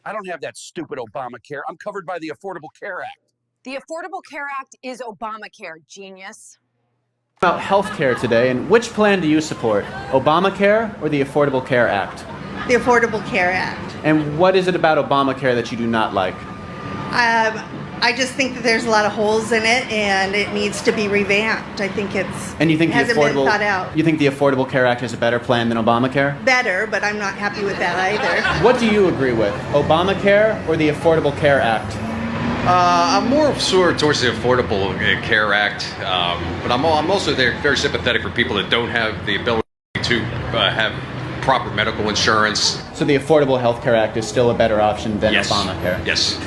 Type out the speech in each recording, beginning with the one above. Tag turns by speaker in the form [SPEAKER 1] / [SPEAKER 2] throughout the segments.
[SPEAKER 1] I don't have that stupid Obamacare. I'm covered by the Affordable Care Act.
[SPEAKER 2] The Affordable Care Act is Obamacare, genius.
[SPEAKER 3] About healthcare today, and which plan do you support? Obamacare or the Affordable Care Act?
[SPEAKER 4] The Affordable Care Act.
[SPEAKER 3] And what is it about Obamacare that you do not like?
[SPEAKER 4] I just think that there's a lot of holes in it, and it needs to be revamped. I think
[SPEAKER 3] And you think
[SPEAKER 4] it hasn't been thought out.
[SPEAKER 3] You think the Affordable Care Act is a better plan than Obamacare?
[SPEAKER 4] Better, but I'm not happy with that either.
[SPEAKER 3] What do you agree with? Obamacare or the Affordable Care Act?
[SPEAKER 5] I'm more sort towards the Affordable Care Act, but I'm also very sympathetic for people that don't have the ability to have proper medical insurance.
[SPEAKER 3] So the Affordable Health Care Act is still a better option than
[SPEAKER 5] Yes.
[SPEAKER 3] Obamacare?
[SPEAKER 5] Yes.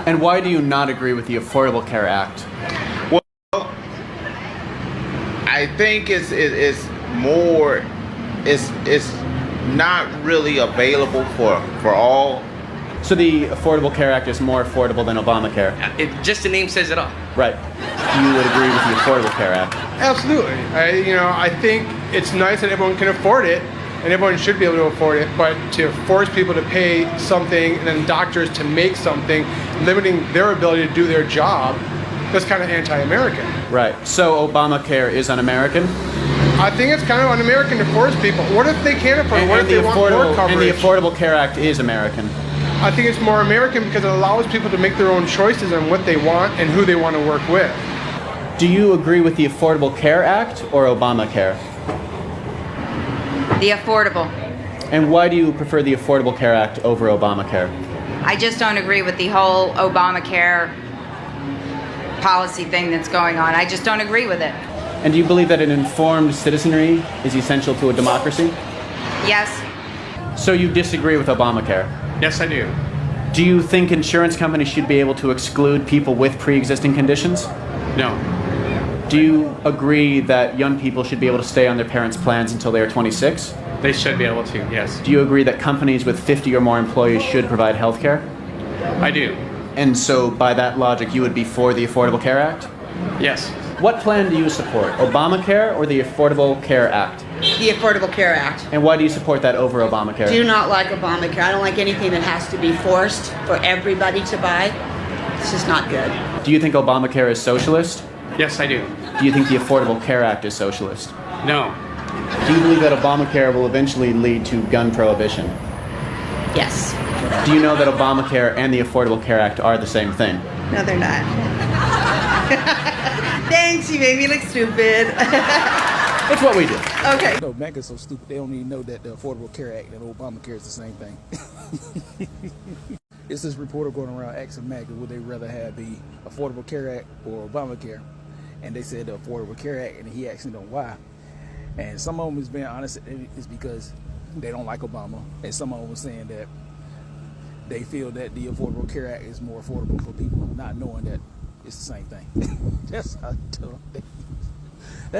[SPEAKER 3] And why do you not agree with the Affordable Care Act?
[SPEAKER 6] Well, I think it's not really available for all.
[SPEAKER 3] So the Affordable Care Act is more affordable than Obamacare?
[SPEAKER 7] Just the name says it all.
[SPEAKER 3] Right. You would agree with the Affordable Care Act?
[SPEAKER 8] Absolutely. I think it's nice that everyone can afford it, and everyone should be able to afford it, but to force people to pay something and then doctors to make something, limiting their ability to do their job, that's kind of anti-American.
[SPEAKER 3] Right. So Obamacare is un-American?
[SPEAKER 8] I think it's kind of un-American to force people. What if they can't afford it? What if they want more coverage?
[SPEAKER 3] And the Affordable Care Act is American?
[SPEAKER 8] I think it's more American because it allows people to make their own choices on what they want and who they want to work with.
[SPEAKER 3] Do you agree with the Affordable Care Act or Obamacare?
[SPEAKER 9] The affordable.
[SPEAKER 3] And why do you prefer the Affordable Care Act over Obamacare?
[SPEAKER 9] I just don't agree with the whole Obamacare policy thing that's going on. I just don't agree with it.
[SPEAKER 3] And do you believe that an informed citizenry is essential to a democracy?
[SPEAKER 9] Yes.
[SPEAKER 3] So you disagree with Obamacare?
[SPEAKER 7] Yes, I do.
[SPEAKER 3] Do you think insurance companies should be able to exclude people with pre-existing conditions?
[SPEAKER 7] No.
[SPEAKER 3] Do you agree that young people should be able to stay on their parents' plans until they are 26?
[SPEAKER 7] They should be able to, yes.
[SPEAKER 3] Do you agree that companies with 50 or more employees should provide health care?
[SPEAKER 7] I do.
[SPEAKER 3] And so by that logic, you would be for the Affordable Care Act?
[SPEAKER 7] Yes.
[SPEAKER 3] What plan do you support, Obamacare or the Affordable Care Act?
[SPEAKER 4] The Affordable Care Act.
[SPEAKER 3] And why do you support that over Obamacare?
[SPEAKER 4] Do not like Obamacare. I don't like anything that has to be forced for everybody to buy. It's just not good.
[SPEAKER 3] Do you think Obamacare is socialist?
[SPEAKER 7] Yes, I do.
[SPEAKER 3] Do you think the Affordable Care Act is socialist?
[SPEAKER 7] No.
[SPEAKER 3] Do you believe that Obamacare will eventually lead to gun prohibition?
[SPEAKER 4] Yes.
[SPEAKER 3] Do you know that Obamacare and the Affordable Care Act are the same thing?
[SPEAKER 4] No, they're not. Thanks, you made me look stupid.
[SPEAKER 3] It's what we do.
[SPEAKER 4] Okay.
[SPEAKER 10] No, MAGA's so stupid they don't even know that the Affordable Care Act and Obamacare is the same thing. It's this reporter going around asking MAGA would they rather have the Affordable Care Act or Obamacare, and they said the Affordable Care Act, and he asked them why. And some of them is being honest, it's because they don't like Obama, and some of them was saying that they feel that the Affordable Care Act is more affordable for people, not knowing that it's the same thing. That's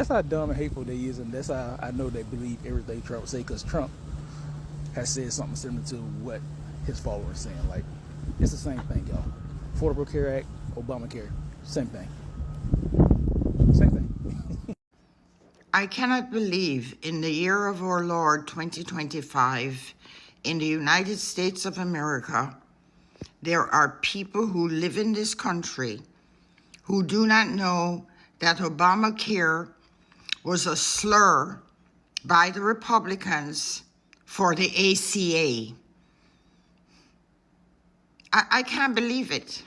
[SPEAKER 10] how dumb and hateful they is, and that's how I know they believe everything Trump say, because Trump has said something similar to what his followers saying. Like, it's the same thing, y'all. Affordable Care Act, Obamacare, same thing. Same thing.
[SPEAKER 11] I cannot believe in the year of our Lord 2025, in the United States of America, there are people who live in this country who do not know that Obamacare was a slur by the Republicans for the ACA. I can't believe it.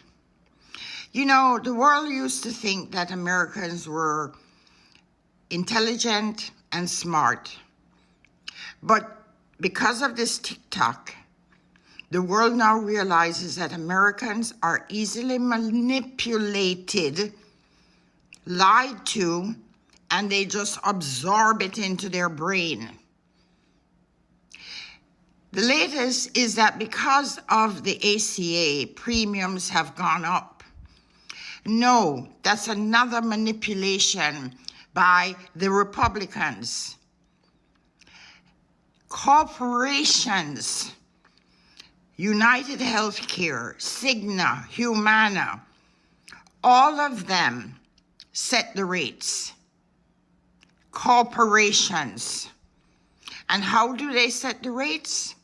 [SPEAKER 11] You know, the world used to think that Americans were intelligent and smart. But because of this TikTok, the world now realizes that Americans are easily manipulated, lied to, and they just absorb it into their brain. The latest is that because of the ACA, premiums have gone up. No, that's another manipulation by the Republicans. Corporations, United Healthcare, Cigna, Humana, all of them set the rates. Corporations. And how do they set the rates?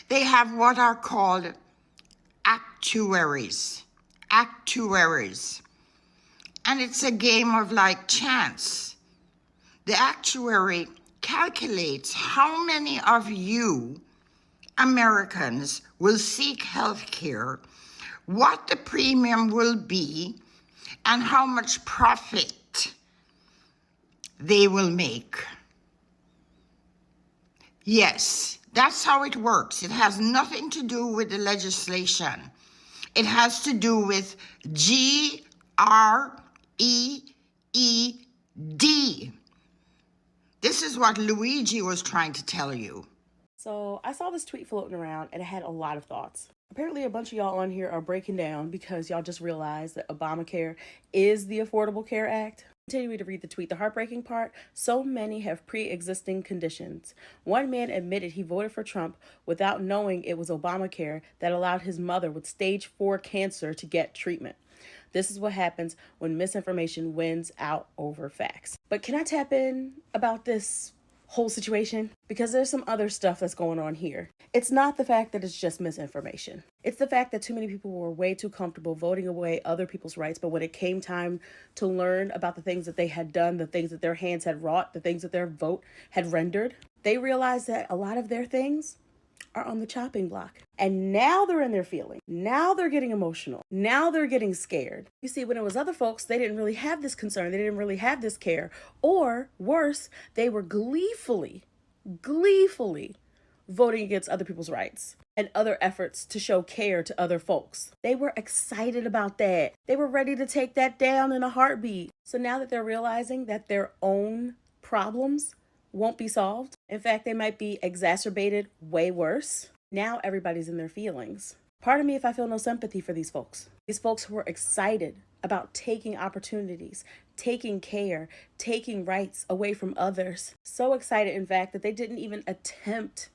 [SPEAKER 11] They have what are called actuaries. Actuaries. And it's a game of like chance. The actuary calculates how many of you Americans will seek health care, what the premium will be, and how much profit they will make. Yes, that's how it works. It has nothing to do with the legislation. It has to do with GREED. This is what Luigi was trying to tell you.
[SPEAKER 12] So I saw this tweet floating around and it had a lot of thoughts. Apparently a bunch of y'all on here are breaking down because y'all just realized that Obamacare is the Affordable Care Act. Continue to read the tweet. The heartbreaking part, so many have pre-existing conditions. One man admitted he voted for Trump without knowing it was Obamacare that allowed his mother with stage 4 cancer to get treatment. This is what happens when misinformation wins out over facts. But can I tap in about this whole situation? Because there's some other stuff that's going on here. It's not the fact that it's just misinformation. It's the fact that too many people were way too comfortable voting away other people's rights. But when it came time to learn about the things that they had done, the things that their hands had wrought, the things that their vote had rendered, they realized that a lot of their things are on the chopping block. And now they're in their feelings. Now they're getting emotional. Now they're getting scared. You see, when it was other folks, they didn't really have this concern. They didn't really have this care. Or worse, they were gleefully voting against other people's rights and other efforts to show care to other folks. They were excited about that. They were ready to take that down in a heartbeat. So now that they're realizing that their own problems won't be solved, in fact, they might be exacerbated way worse, now everybody's in their feelings. Pardon me if I feel no sympathy for these folks. These folks who are excited about taking opportunities, taking care, taking rights away from others. So excited, in fact, that they didn't even attempt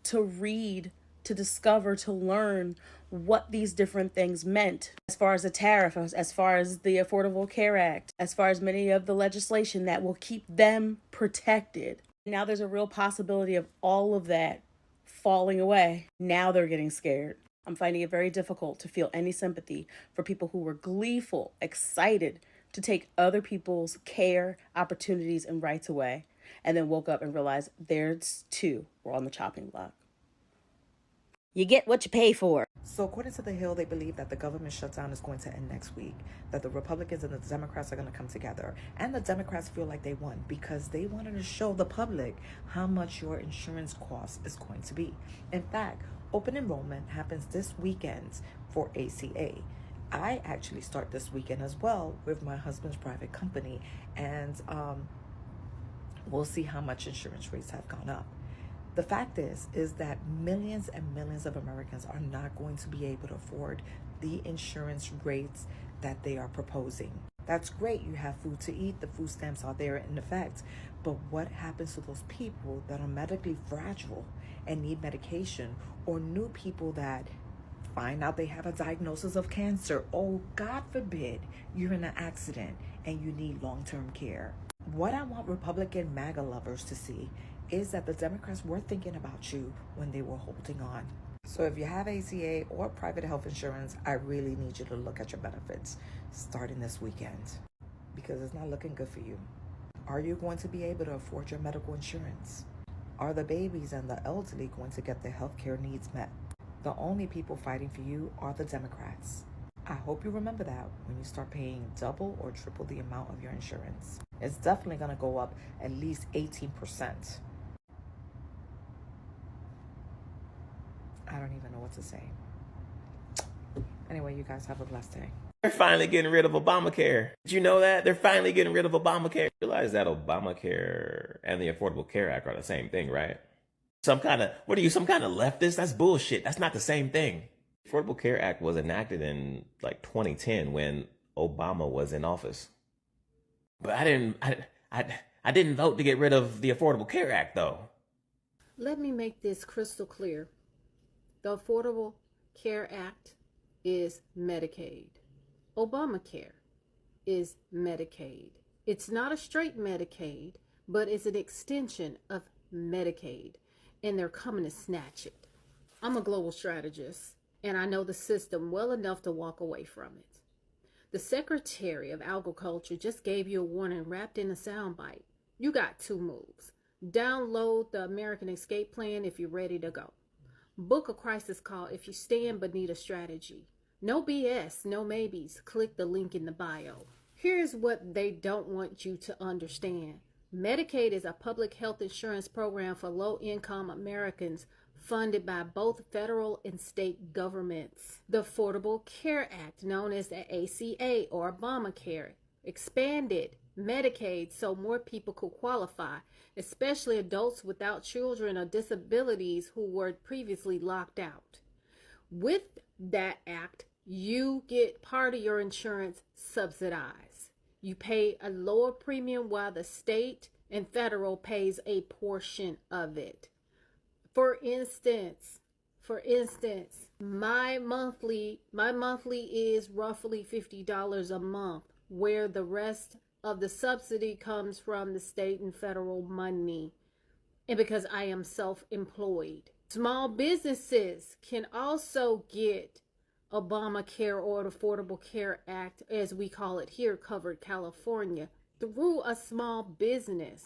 [SPEAKER 12] to read, to discover, to learn what these different things meant as far as the tariff, as far as the Affordable Care Act, as far as many of the legislation that will keep them protected. Now there's a real possibility of all of that falling away. Now they're getting scared. I'm finding it very difficult to feel any sympathy for people who were gleeful, excited to take other people's care, opportunities, and rights away, and then woke up and realized theirs too were on the chopping block. You get what you pay for.
[SPEAKER 13] So according to The Hill, they believe that the government shutdown is going to end next week, that the Republicans and the Democrats are going to come together. And the Democrats feel like they won because they wanted to show the public how much your insurance cost is going to be. In fact, open enrollment happens this weekend for ACA. I actually start this weekend as well with my husband's private company, and we'll see how much insurance rates have gone up. The fact is that millions and millions of Americans are not going to be able to afford the insurance rates that they are proposing. That's great. You have food to eat. The food stamps are there in effect. But what happens to those people that are medically fragile and need medication, or new people that find out they have a diagnosis of cancer? Oh, God forbid you're in an accident and you need long-term care. What I want Republican MAGA lovers to see is that the Democrats were thinking about you when they were holding on. So if you have ACA or private health insurance, I really need you to look at your benefits starting this weekend, because it's not looking good for you. Are you going to be able to afford your medical insurance? Are the babies and the elderly going to get their healthcare needs met? The only people fighting for you are the Democrats. I hope you remember that when you start paying double or triple the amount of your insurance. It's definitely going to go up at least 18%. I don't even know what to say. Anyway, you guys have a blessed day.
[SPEAKER 14] They're finally getting rid of Obamacare. Did you know that? They're finally getting rid of Obamacare. You realize that Obamacare and the Affordable Care Act are the same thing, right? Some kind of leftist? That's bullshit. That's not the same thing. The Affordable Care Act was enacted in like 2010 when Obama was in office. But I didn't vote to get rid of the Affordable Care Act, though.
[SPEAKER 15] Let me make this crystal clear. The Affordable Care Act is Medicaid. Obamacare is Medicaid. It's not a straight Medicaid, but it's an extension of Medicaid, and they're coming to snatch it. I'm a global strategist, and I know the system well enough to walk away from it. The Secretary of Agriculture just gave you a warning wrapped in a soundbite. You got 2 moves. Download the American Escape Plan if you're ready to go. Book a crisis call if you stand but need a strategy. No BS, no maybes. Click the link in the bio. Here's what they don't want you to understand. Medicaid is a public health insurance program for low-income Americans funded by both federal and state governments. The Affordable Care Act, known as the ACA or Obamacare, expanded Medicaid so more people could qualify, especially adults without children or disabilities who were previously locked out. With that act, you get part of your insurance subsidized. You pay a lower premium while the state and federal pays a portion of it. For instance, my monthly is roughly $50 a month, where the rest of the subsidy comes from the state and federal money. And because I am self-employed. Small businesses can also get Obamacare or the Affordable Care Act, as we call it here, covered California, through a small business.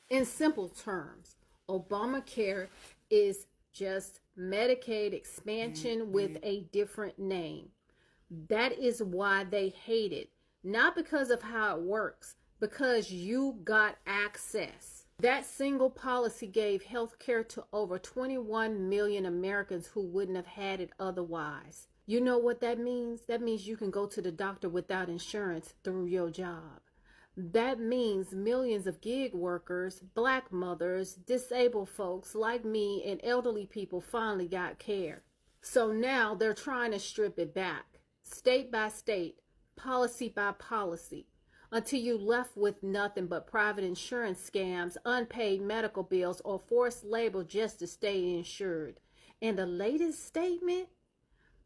[SPEAKER 15] In simple terms, Obamacare is just Medicaid expansion with a different name. That is why they hate it. Not because of how it works, because you got access. That single policy gave health care to over 21 million Americans who wouldn't have had it otherwise. You know what that means? That means you can go to the doctor without insurance through your job. That means millions of gig workers, black mothers, disabled folks like me, and elderly people finally got care. So now they're trying to strip it back, state by state, policy by policy, until you left with nothing but private insurance scams, unpaid medical bills, or forced labor just to stay insured. And the latest statement?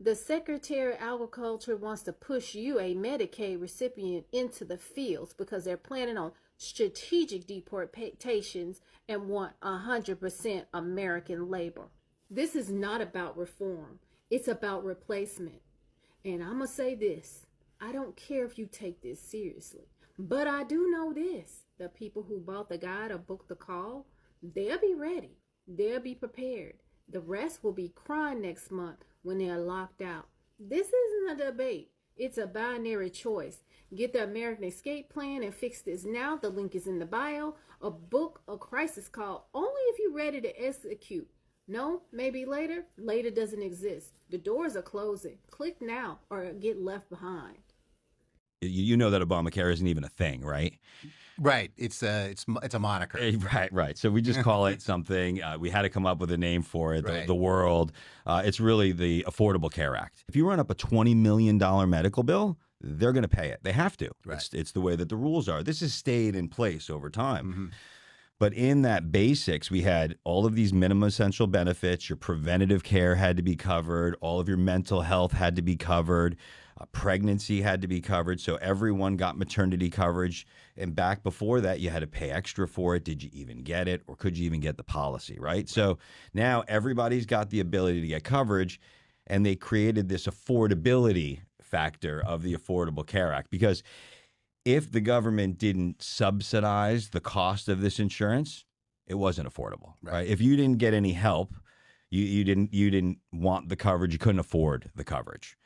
[SPEAKER 15] The Secretary of Agriculture wants to push you, a Medicaid recipient, into the fields because they're planning on strategic deportations and want 100% American labor. This is not about reform. It's about replacement. And I'm going to say this. I don't care if you take this seriously, but I do know this. The people who bought the guide or booked the call, they'll be ready. They'll be prepared. The rest will be crying next month when they're locked out. This isn't a debate. It's a binary choice. Get the American Escape Plan and fix this now. The link is in the bio. Or book a crisis call only if you're ready to execute. No, maybe later. Later doesn't exist. The doors are closing. Click now or get left behind.
[SPEAKER 16] You know that Obamacare isn't even a thing, right?
[SPEAKER 17] Right. It's a moniker.
[SPEAKER 16] Right. So we just call it something. We had to come up with a name for it.
[SPEAKER 17] Right.
[SPEAKER 16] The world. It's really the Affordable Care Act. If you run up a $20 million medical bill, they're going to pay it. They have to.
[SPEAKER 17] Right.
[SPEAKER 16] It's the way that the rules are. This has stayed in place over time. Mm-hmm. But in that basics, we had all of these minimum essential benefits. Your preventative care had to be covered. All of your mental health had to be covered. Pregnancy had to be covered. So everyone got maternity coverage. And back before that, you had to pay extra for it. Did you even get it? Or could you even get the policy, right? So now everybody's got the ability to get coverage. And they created this affordability factor of the Affordable Care Act. Because if the government didn't subsidize the cost of this insurance, it wasn't affordable, right? If you didn't get any help, you didn't want the coverage, you couldn't afford the coverage.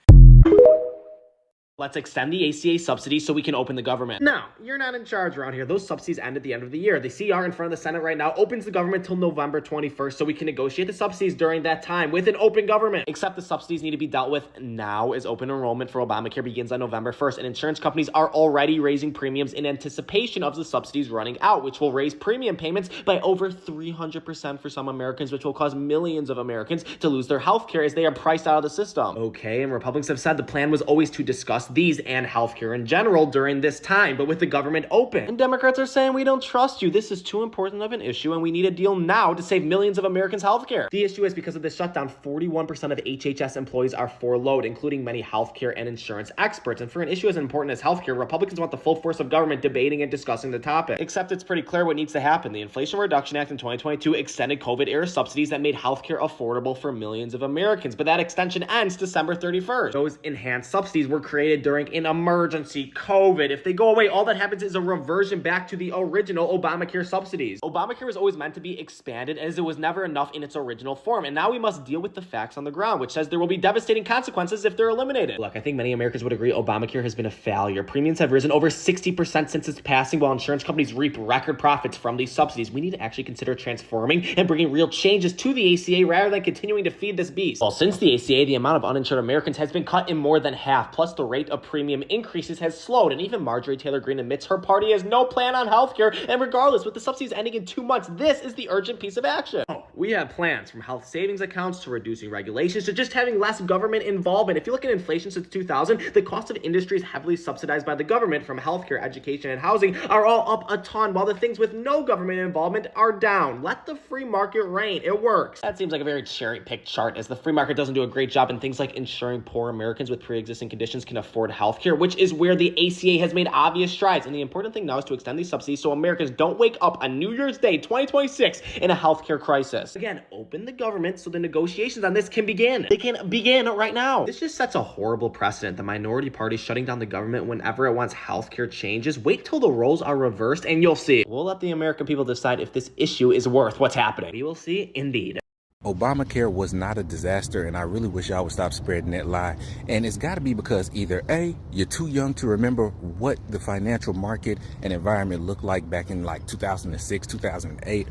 [SPEAKER 18] Let's extend the ACA subsidy so we can open the government. No, you're not in charge around here. Those subsidies end at the end of the year. The CR in front of the Senate right now opens the government till November 21st so we can negotiate the subsidies during that time with an open government. Except the subsidies need to be dealt with now, as open enrollment for Obamacare begins on November 1st, and insurance companies are already raising premiums in anticipation of the subsidies running out, which will raise premium payments by over 300% for some Americans, which will cause millions of Americans to lose their health care as they are priced out of the system. Okay, and Republicans have said the plan was always to discuss trust these and healthcare in general during this time, but with the government open. And Democrats are saying we don't trust you. This is too important of an issue and we need a deal now to save millions of Americans' healthcare. The issue is because of this shutdown, 41% of HHS employees are furloughed, including many healthcare and insurance experts. And for an issue as important as healthcare, Republicans want the full force of government debating and discussing the topic. Except it's pretty clear what needs to happen. The Inflation Reduction Act in 2022 extended COVID-era subsidies that made healthcare affordable for millions of Americans, but that extension ends December 31st. Those enhanced subsidies were created during an emergency, COVID. If they go away, all that happens is a reversion back to the original Obamacare subsidies. Obamacare was always meant to be expanded as it was never enough in its original form, and now we must deal with the facts on the ground, which says there will be devastating consequences if they're eliminated. Look, I think many Americans would agree Obamacare has been a failure. Premiums have risen over 60% since its passing, while insurance companies reap record profits from these subsidies. We need to actually consider transforming and bringing real changes to the ACA rather than continuing to feed this beast. Well, since the ACA, the amount of uninsured Americans has been cut in more than half, plus the rate of premium increases has slowed, and even Marjorie Taylor Greene admits her party has no plan on healthcare, and regardless, with the subsidies ending in 2 months, this is the urgent piece of action. We have plans from health savings accounts to reducing regulations to just having less government involvement. If you look at inflation since 2000, the cost of industries heavily subsidized by the government, from healthcare, education, and housing, are all up a ton, while the things with no government involvement are down. Let the free market reign. It works. That seems like a very cherry-picked chart, as the free market doesn't do a great job in things like ensuring poor Americans with pre-existing conditions can afford healthcare, which is where the ACA has made obvious strides. And the important thing now is to extend these subsidies so Americans don't wake up on New Year's Day 2026 in a healthcare crisis. Again, open the government so the negotiations on this can begin. They can begin right now. This just sets a horrible precedent. The minority party shutting down the government whenever it wants healthcare changes. Wait till the roles are reversed and you'll see. We'll let the American people decide if this issue is worth what's happening. We will see indeed.
[SPEAKER 19] Obamacare was not a disaster, and I really wish y'all would stop spreading that lie. And it's got to be because either A, you're too young to remember what the financial market and environment looked like back in like 2006, 2008,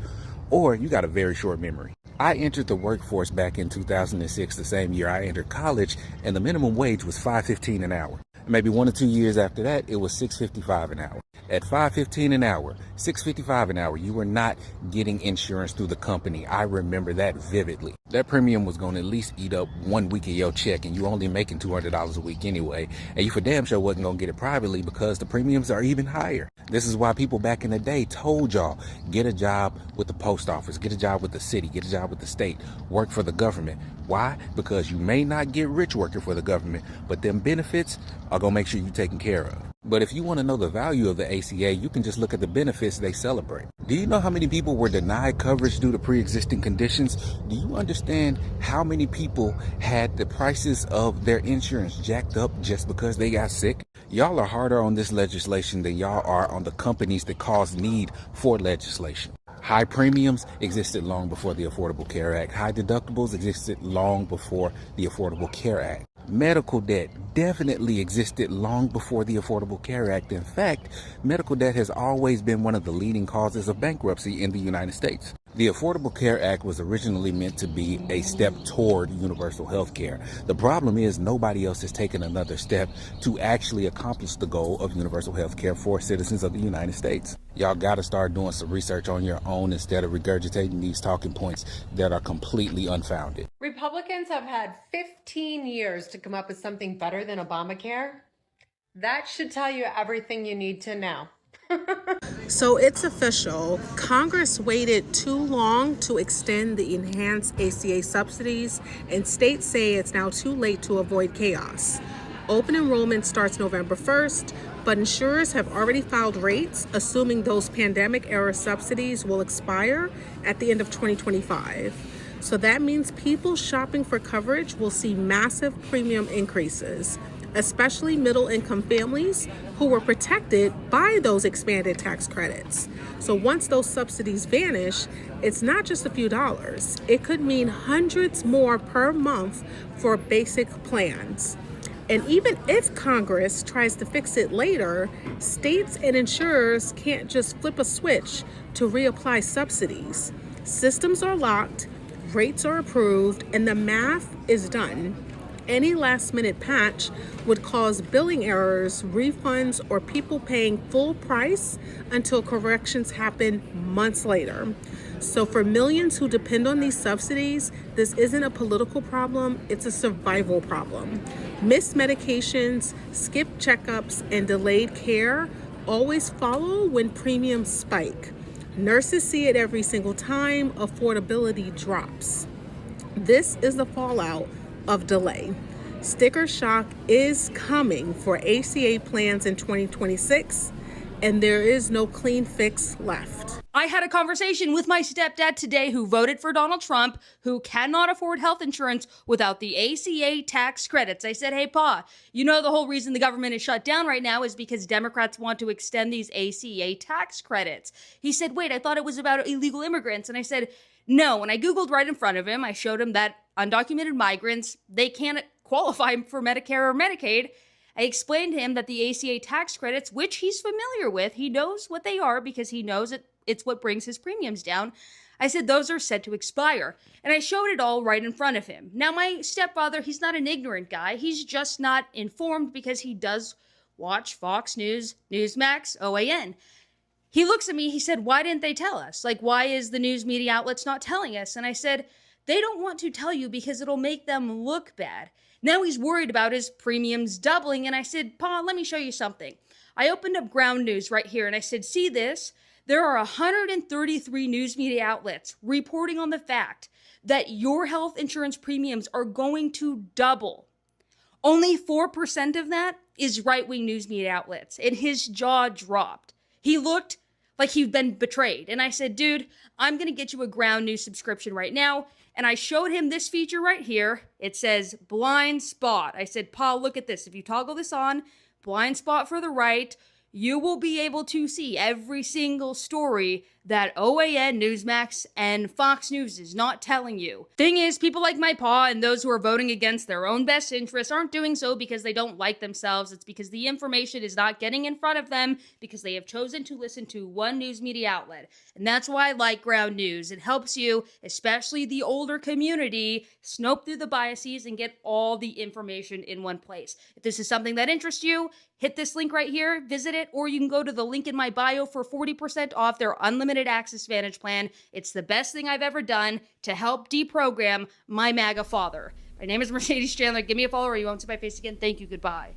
[SPEAKER 19] or you got a very short memory. I entered the workforce back in 2006, the same year I entered college, and the minimum wage was $5.15 an hour. Maybe 1 or 2 years after that, it was $6.55 an hour. At $5.15 an hour, $6.55 an hour, you were not getting insurance through the company. I remember that vividly. That premium was going to at least eat up 1 week of your check, and you only making $200 a week anyway. And you for damn sure wasn't going to get it privately because the premiums are even higher. This is why people back in the day told y'all, get a job with the post office, get a job with the city, get a job with the state, work for the government. Why? Because you may not get rich working for the government, but them benefits are going to make sure you're taken care of. But if you want to know the value of the ACA, you can just look at the benefits they celebrate. Do you know how many people were denied coverage due to pre-existing conditions? Do you understand how many people had the prices of their insurance jacked up just because they got sick? Y'all are harder on this legislation than y'all are on the companies that cause need for legislation. High premiums existed long before the Affordable Care Act. High deductibles existed long before the Affordable Care Act. Medical debt definitely existed long before the Affordable Care Act. In fact, medical debt has always been one of the leading causes of bankruptcy in the United States. The Affordable Care Act was originally meant to be a step toward universal health care. The problem is nobody else has taken another step to actually accomplish the goal of universal health care for citizens of the United States. Y'all got to start doing some research on your own instead of regurgitating these talking points that are completely unfounded.
[SPEAKER 20] Republicans have had 15 years to come up with something better than Obamacare. That should tell you everything you need to know.
[SPEAKER 12] So it's official. Congress waited too long to extend the enhanced ACA subsidies, and states say it's now too late to avoid chaos. Open enrollment starts November 1st, but insurers have already filed rates, assuming those pandemic-era subsidies will expire at the end of 2025. So that means people shopping for coverage will see massive premium increases, especially middle-income families who were protected by those expanded tax credits. So once those subsidies vanish, it's not just a few dollars. It could mean hundreds more per month for basic plans. And even if Congress tries to fix it later, states and insurers can't just flip a switch to reapply subsidies. Systems are locked, rates are approved, and the math is done. Any last-minute patch would cause billing errors, refunds, or people paying full price until corrections happen months later. So for millions who depend on these subsidies, This isn't a political problem, it's a survival problem. Missed medications, skipped checkups, and delayed care always follow when premiums spike. Nurses see it every single time affordability drops. This is the fallout of delay. Sticker shock is coming for ACA plans in 2026, and there is no clean fix left.
[SPEAKER 21] I had a conversation with my stepdad today who voted for Donald Trump, who cannot afford health insurance without the ACA tax credits. I said, hey, Pa, you know the whole reason the government is shut down right now is because Democrats want to extend these ACA tax credits. He said, wait, I thought it was about illegal immigrants. And I said, no. And I Googled right in front of him. I showed him that undocumented migrants, they can't qualify for Medicare or Medicaid. I explained to him that the ACA tax credits, which he's familiar with, he knows what they are because he knows it's what brings his premiums down. I said those are set to expire. And I showed it all right in front of him. Now, my stepfather, he's not an ignorant guy. He's just not informed because he does watch Fox News, Newsmax, OAN. He looks at me, he said, why didn't they tell us? Like, why is the news media outlets not telling us? And I said, they don't want to tell you because it'll make them look bad. Now he's worried about his premiums doubling. And I said, Pa, let me show you something. I opened up Ground News right here and I said, see this? There are 133 news media outlets reporting on the fact that your health insurance premiums are going to double. Only 4% of that is right-wing news media outlets. And his jaw dropped. He looked like he'd been betrayed. And I said, dude, I'm going to get you a Ground News subscription right now. And I showed him this feature right here. It says blind spot. I said, Pa, look at this. If you toggle this on, blind spot for the right, you will be able to see every single story that OAN, Newsmax, and Fox News is not telling you. Thing is, people like my Pa and those who are voting against their own best interests aren't doing so because they don't like themselves. It's because the information is not getting in front of them because they have chosen to listen to one news media outlet. And that's why I like Ground News. It helps you, especially the older community, snope through the biases and get all the information in one place. If this is something that interests you, hit this link right here, visit it, or you can go to the link in my bio for 40% off their unlimited access Vantage plan. It's the best thing I've ever done to help deprogram my MAGA father. My name is Mercedes Chandler. Give me a follow or you won't see my face again. Thank you. Goodbye.